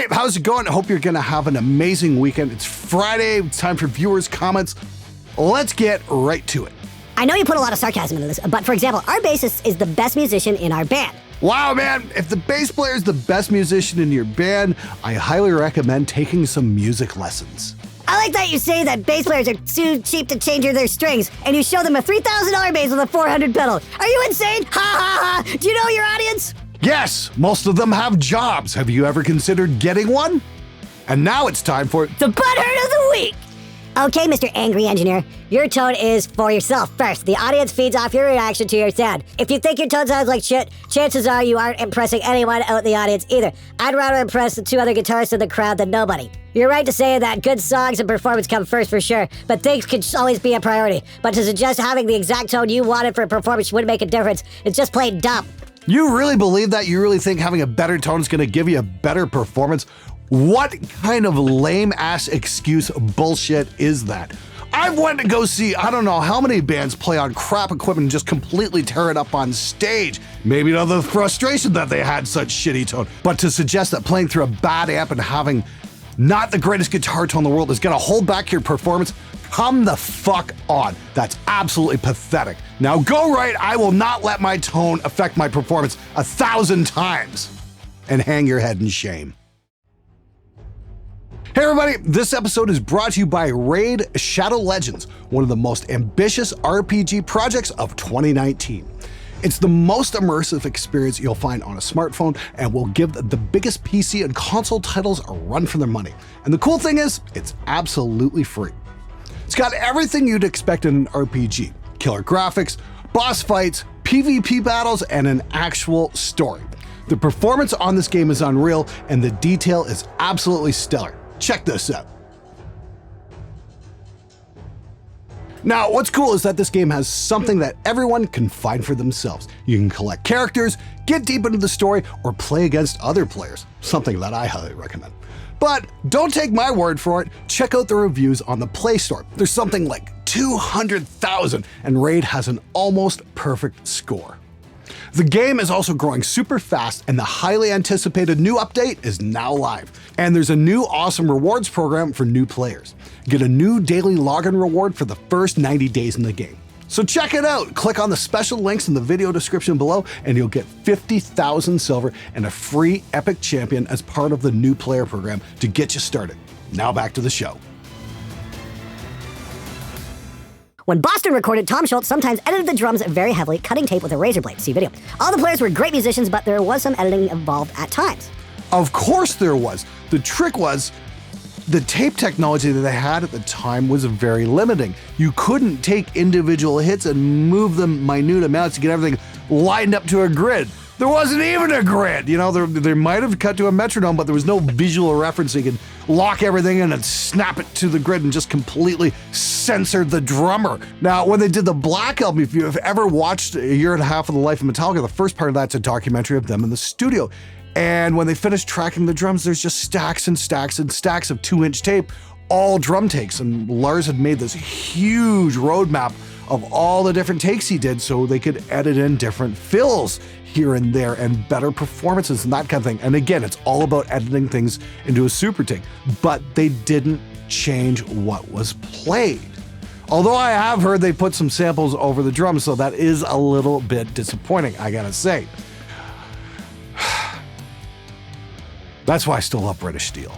Hey, how's it going? I hope you're gonna have an amazing weekend. It's Friday, it's time for viewers' comments. Let's get right to it. I know you put a lot of sarcasm into this, but for example, our bassist is the best musician in our band. Wow, man, if the bass player is the best musician in your band, I highly recommend taking some music lessons. I like that you say that bass players are too cheap to change their strings, and you show them a $3,000 bass with a 400 pedal. Are you insane? Ha ha ha! Do you know your audience? Yes, most of them have jobs. Have you ever considered getting one? And now it's time for the butthurt of the week. Okay, Mr. Angry Engineer, your tone is for yourself first. The audience feeds off your reaction to your sound. If you think your tone sounds like shit, chances are you aren't impressing anyone out in the audience either. I'd rather impress the two other guitarists in the crowd than nobody. You're right to say that good songs and performance come first for sure, but things can always be a priority. But to suggest having the exact tone you wanted for a performance wouldn't make a difference, it's just plain dumb. You really believe that? You really think having a better tone is going to give you a better performance? What kind of lame-ass excuse bullshit is that? I've went to go see I don't know how many bands play on crap equipment and just completely tear it up on stage. Maybe out of the frustration that they had such shitty tone. But to suggest that playing through a bad amp and having not the greatest guitar tone in the world is going to hold back your performance, come the fuck on. That's absolutely pathetic. Now go right, I will not let my tone affect my performance 1,000 times. And hang your head in shame. Hey everybody, this episode is brought to you by Raid Shadow Legends, one of the most ambitious RPG projects of 2019. It's the most immersive experience you'll find on a smartphone and will give the biggest PC and console titles a run for their money. And the cool thing is, it's absolutely free. It's got everything you'd expect in an RPG: killer graphics, boss fights, PvP battles, and an actual story. The performance on this game is unreal, and the detail is absolutely stellar. Check this out. Now, what's cool is that this game has something that everyone can find for themselves. You can collect characters, get deep into the story, or play against other players, something that I highly recommend. But don't take my word for it, check out the reviews on the Play Store. There's something like 200,000, and Raid has an almost perfect score. The game is also growing super fast, and the highly anticipated new update is now live. And there's a new awesome rewards program for new players. Get a new daily login reward for the first 90 days in the game. So check it out. Click on the special links in the video description below, and you'll get 50,000 silver and a free Epic Champion as part of the new player program to get you started. Now back to the show. When Boston recorded, Tom Schultz sometimes edited the drums very heavily, cutting tape with a razor blade. See video. All the players were great musicians, but there was some editing involved at times. Of course there was. The trick was, the tape technology that they had at the time was very limiting. You couldn't take individual hits and move them minute amounts to get everything lined up to a grid. There wasn't even a grid. You know, they might have cut to a metronome, but there was no visual reference. So you could lock everything in and snap it to the grid and just completely censor the drummer. Now, when they did the Black Album, if you've ever watched A Year and a Half of the Life of Metallica, the first part of that's a documentary of them in the studio. And when they finished tracking the drums, there's just stacks and stacks and stacks of 2-inch tape, all drum takes. And Lars had made this huge roadmap of all the different takes he did so they could edit in different fills here and there and better performances and that kind of thing. And again, it's all about editing things into a super take, but they didn't change what was played. Although I have heard they put some samples over the drums, so that is a little bit disappointing, I gotta say. That's why I still love British Steel.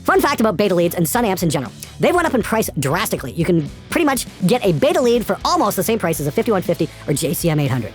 Fun fact about beta leads and Sun amps in general. They've went up in price drastically. You can pretty much get a beta lead for almost the same price as a 5150 or JCM 800.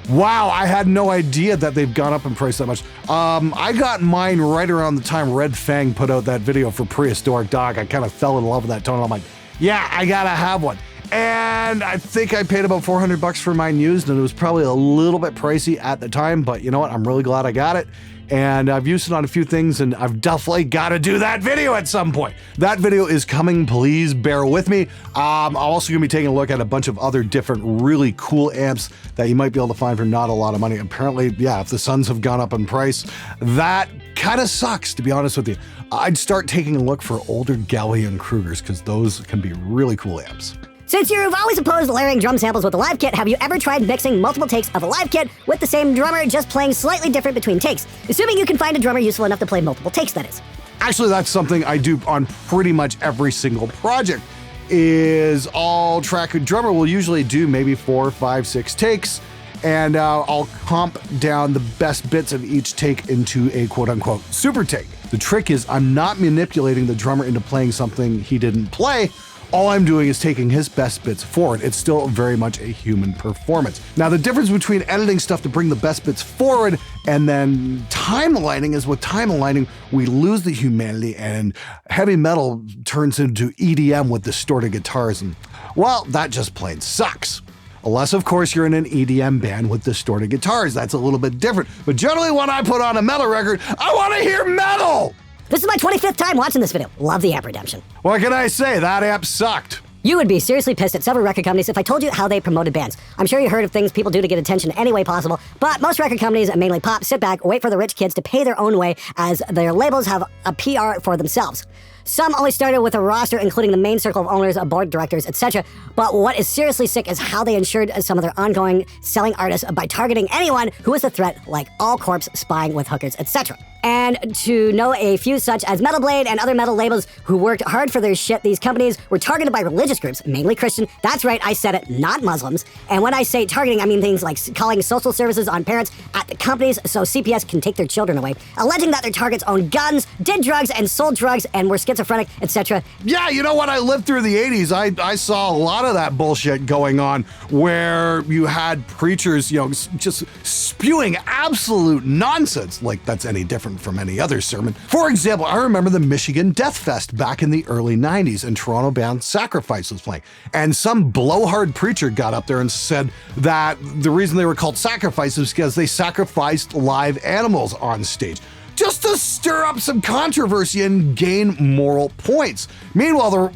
Wow, I had no idea that they've gone up in price that much. I got mine right around the time Red Fang put out that video for Prehistoric Dog. I kind of fell in love with that tone. I'm like, yeah, I gotta have one. And I think I paid about $400 for mine used, and it was probably a little bit pricey at the time, but you know what? I'm really glad I got it. And I've used it on a few things, and I've definitely got to do that video at some point. That video is coming, please bear with me. I'm also going to be taking a look at a bunch of other different really cool amps that you might be able to find for not a lot of money. Apparently, yeah, if the Suns have gone up in price, that kind of sucks, to be honest with you. I'd start taking a look for older Gallien Krugers, because those can be really cool amps. Since you've always opposed layering drum samples with a live kit, have you ever tried mixing multiple takes of a live kit with the same drummer, just playing slightly different between takes? Assuming you can find a drummer useful enough to play multiple takes, that is. Actually, that's something I do on pretty much every single project. Is all track and drummer will usually do maybe 4, 5, 6 takes, and I'll comp down the best bits of each take into a quote-unquote super take. The trick is I'm not manipulating the drummer into playing something he didn't play. All I'm doing is taking his best bits forward. It's still very much a human performance. Now, the difference between editing stuff to bring the best bits forward and then time aligning is with time aligning, we lose the humanity and heavy metal turns into EDM with distorted guitars. And, well, that just plain sucks. Unless, of course, you're in an EDM band with distorted guitars. That's a little bit different. But generally, when I put on a metal record, I want to hear metal! This is my 25th time watching this video. Love the amp redemption. What can I say? That amp sucked. You would be seriously pissed at several record companies if I told you how they promoted bands. I'm sure you heard of things people do to get attention any way possible, but most record companies, mainly pop, sit back, wait for the rich kids to pay their own way as their labels have a PR for themselves. Some only started with a roster including the main circle of owners, board directors, etc. But what is seriously sick is how they ensured some of their ongoing selling artists by targeting anyone who was a threat, like All Corps, Spying with Hookers, etc. And to know a few such as Metal Blade and other metal labels who worked hard for their shit, these companies were targeted by religious groups, mainly Christian. That's right, I said it, not Muslims. And when I say targeting, I mean things like calling social services on parents at the companies so CPS can take their children away, alleging that their targets owned guns, did drugs, and sold drugs, and were schizophrenic, etc. Yeah, you know what? I lived through the 80s. I saw a lot of that bullshit going on where you had preachers, just spewing absolute nonsense, like that's any different from any other sermon. For example, I remember the Michigan Death Fest back in the early 90s, and Toronto band Sacrifice was playing. And some blowhard preacher got up there and said that the reason they were called Sacrifice is because they sacrificed live animals on stage, just to stir up some controversy and gain moral points. Meanwhile,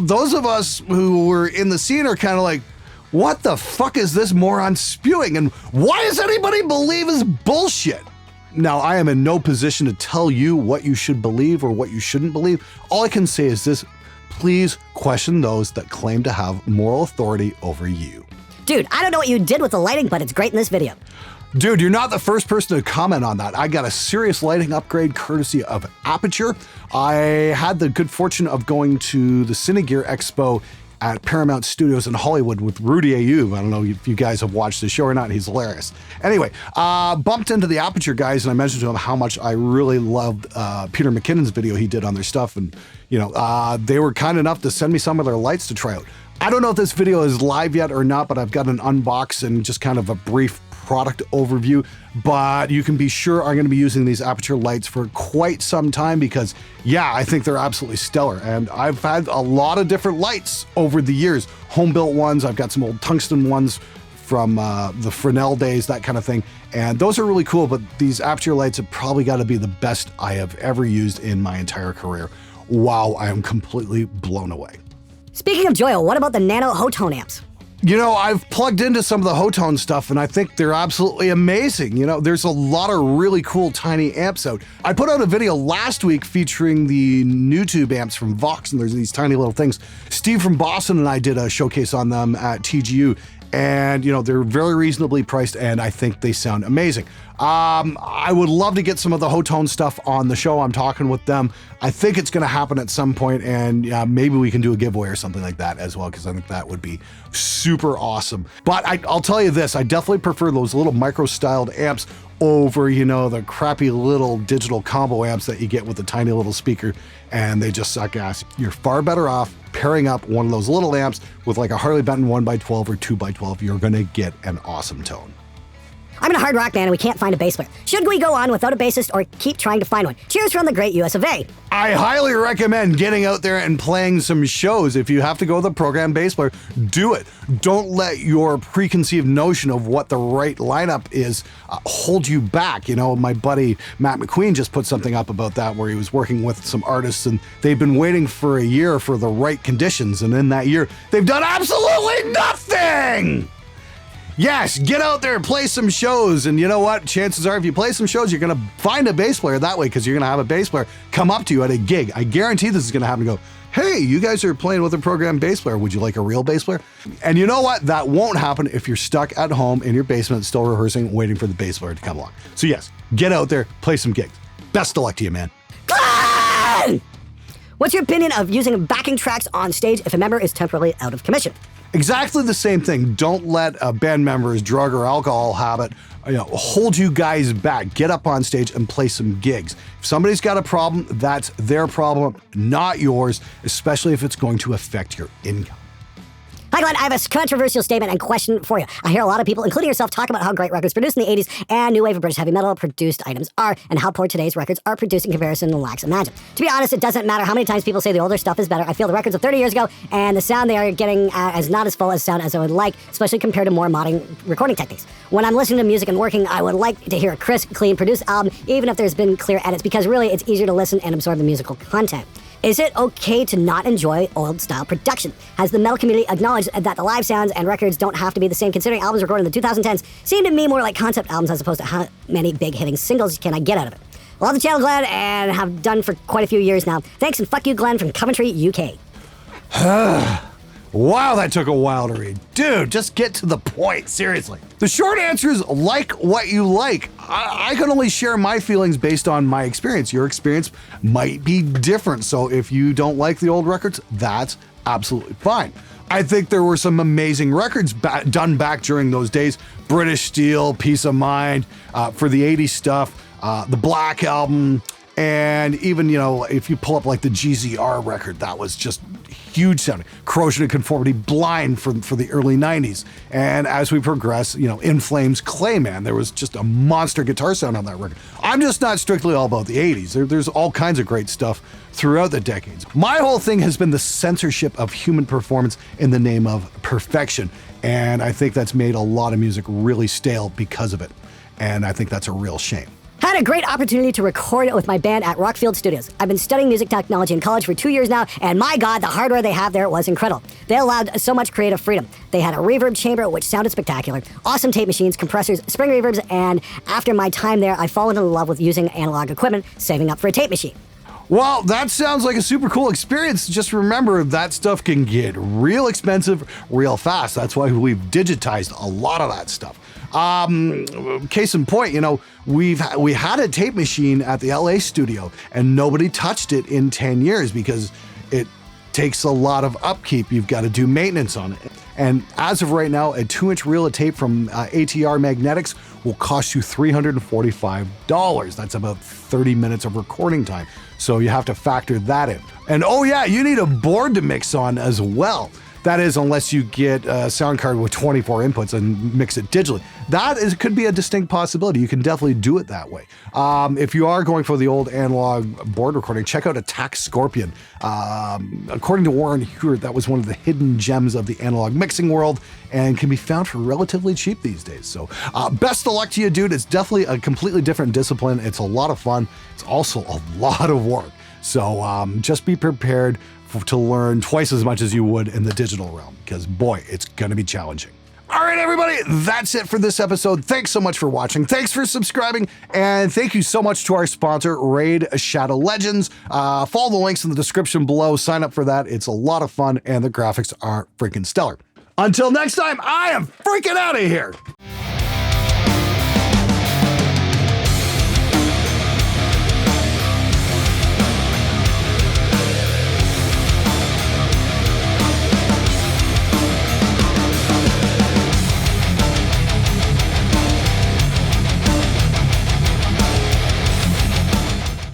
those of us who were in the scene are kind of like, what the fuck is this moron spewing? And why does anybody believe his bullshit? Now, I am in no position to tell you what you should believe or what you shouldn't believe. All I can say is this: please question those that claim to have moral authority over you. Dude, I don't know what you did with the lighting, but it's great in this video. Dude, you're not the first person to comment on that. I got a serious lighting upgrade courtesy of Aputure. I had the good fortune of going to the Cinegear Expo at Paramount Studios in Hollywood with Rudy Ayub. I don't know if you guys have watched the show or not. He's hilarious. Anyway, bumped into the Aputure guys and I mentioned to them how much I really loved Peter McKinnon's video he did on their stuff. And, they were kind enough to send me some of their lights to try out. I don't know if this video is live yet or not, but I've got an unbox and just kind of a brief product overview, but you can be sure I'm going to be using these Aputure lights for quite some time because, yeah, I think they're absolutely stellar. And I've had a lot of different lights over the years, home-built ones. I've got some old tungsten ones from the Fresnel days, that kind of thing. And those are really cool, but these Aputure lights have probably got to be the best I have ever used in my entire career. Wow, I am completely blown away. Speaking of Joyo, what about the Nano Hotone amps? I've plugged into some of the Hotone stuff and I think they're absolutely amazing. There's a lot of really cool tiny amps out. I put out a video last week featuring the NewTube amps from Vox, and there's these tiny little things. Steve from Boston and I did a showcase on them at TGU. And, they're very reasonably priced and I think they sound amazing. I would love to get some of the Hotone stuff on the show. I'm talking with them. I think it's going to happen at some point, and maybe we can do a giveaway or something like that as well, because I think that would be super awesome. But I'll tell you this, I definitely prefer those little micro-styled amps over, the crappy little digital combo amps that you get with the tiny little speaker, and they just suck ass. You're far better off pairing up one of those little amps with like a Harley Benton 1x12 or 2x12. You're going to get an awesome tone. I'm in a hard rock band and we can't find a bass player. Should we go on without a bassist or keep trying to find one? Cheers from the great US of A. I highly recommend getting out there and playing some shows. If you have to go with a program bass player, do it. Don't let your preconceived notion of what the right lineup is hold you back. My buddy Matt McQueen just put something up about that where he was working with some artists and they've been waiting for a year for the right conditions. And in that year, they've done absolutely nothing. Yes, get out there and play some shows. And you know what? Chances are if you play some shows, you're going to find a bass player that way because you're going to have a bass player come up to you at a gig. I guarantee this is going to happen and go, hey, you guys are playing with a program bass player. Would you like a real bass player? And you know what? That won't happen if you're stuck at home in your basement still rehearsing, waiting for the bass player to come along. So yes, get out there, play some gigs. Best of luck to you, man. Glenn! What's your opinion of using backing tracks on stage if a member is temporarily out of commission? Exactly the same thing. Don't let a band member's drug or alcohol habit hold you guys back. Get up on stage and play some gigs. If somebody's got a problem, that's their problem, not yours, especially if it's going to affect your income. Hi, Glenn. I have a controversial statement and question for you. I hear a lot of people, including yourself, talk about how great records produced in the 80s and new wave of British heavy metal produced items are, and how poor today's records are produced in comparison to Lax Imagine. To be honest, it doesn't matter how many times people say the older stuff is better. I feel the records of 30 years ago and the sound they are getting is not as full as sound as I would like, especially compared to more modern recording techniques. When I'm listening to music and working, I would like to hear a crisp, clean, produced album, even if there's been clear edits, because really it's easier to listen and absorb the musical content. Is it okay to not enjoy old-style production? Has the metal community acknowledged that the live sounds and records don't have to be the same, considering albums recorded in the 2010s seem to me more like concept albums as opposed to how many big hitting singles can I get out of it? Love the channel, Glenn, and have done for quite a few years now. Thanks, and fuck you, Glenn, from Coventry, UK. Wow, that took a while to read. Dude, just get to the point, seriously. The short answer is like what you like. I can only share my feelings based on my experience. Your experience might be different. So if you don't like the old records, that's absolutely fine. I think there were some amazing records done back during those days. British Steel, Peace of Mind, for the 80s stuff, the Black Album, and even, if you pull up like the GZR record, that was just huge sounding. Corrosion and Conformity, Blind for the early 90s. And as we progress, In Flames, Clayman, there was just a monster guitar sound on that record. I'm just not strictly all about the 80s. There's all kinds of great stuff throughout the decades. My whole thing has been the censorship of human performance in the name of perfection. And I think that's made a lot of music really stale because of it. And I think that's a real shame. Had a great opportunity to record with my band at Rockfield Studios. I've been studying music technology in college for 2 years now, and my God, the hardware they have there was incredible. They allowed so much creative freedom. They had a reverb chamber, which sounded spectacular, awesome tape machines, compressors, spring reverbs, and after my time there, I've fallen in love with using analog equipment, saving up for a tape machine. Well, that sounds like a super cool experience. Just remember that stuff can get real expensive real fast. That's why we've digitized a lot of that stuff. Case in point, we had a tape machine at the LA studio and nobody touched it in 10 years because it takes a lot of upkeep. You've got to do maintenance on it. And as of right now, a 2-inch reel of tape from ATR Magnetics will cost you $345. That's about 30 minutes of recording time. So you have to factor that in. And oh yeah, you need a board to mix on as well. That is, unless you get a sound card with 24 inputs and mix it digitally. Could be a distinct possibility. You can definitely do it that way. If you are going for the old analog board recording, check out Attack Scorpion. According to Warren Hewart, that was one of the hidden gems of the analog mixing world and can be found for relatively cheap these days. So best of luck to you, dude. It's definitely a completely different discipline. It's a lot of fun. It's also a lot of work. So just be prepared to learn twice as much as you would in the digital realm, because boy, it's going to be challenging. All right, everybody, that's it for this episode. Thanks so much for watching. Thanks for subscribing. And thank you so much to our sponsor, Raid Shadow Legends. Follow the links in the description below. Sign up for that. It's a lot of fun and the graphics are freaking stellar. Until next time, I am freaking out of here.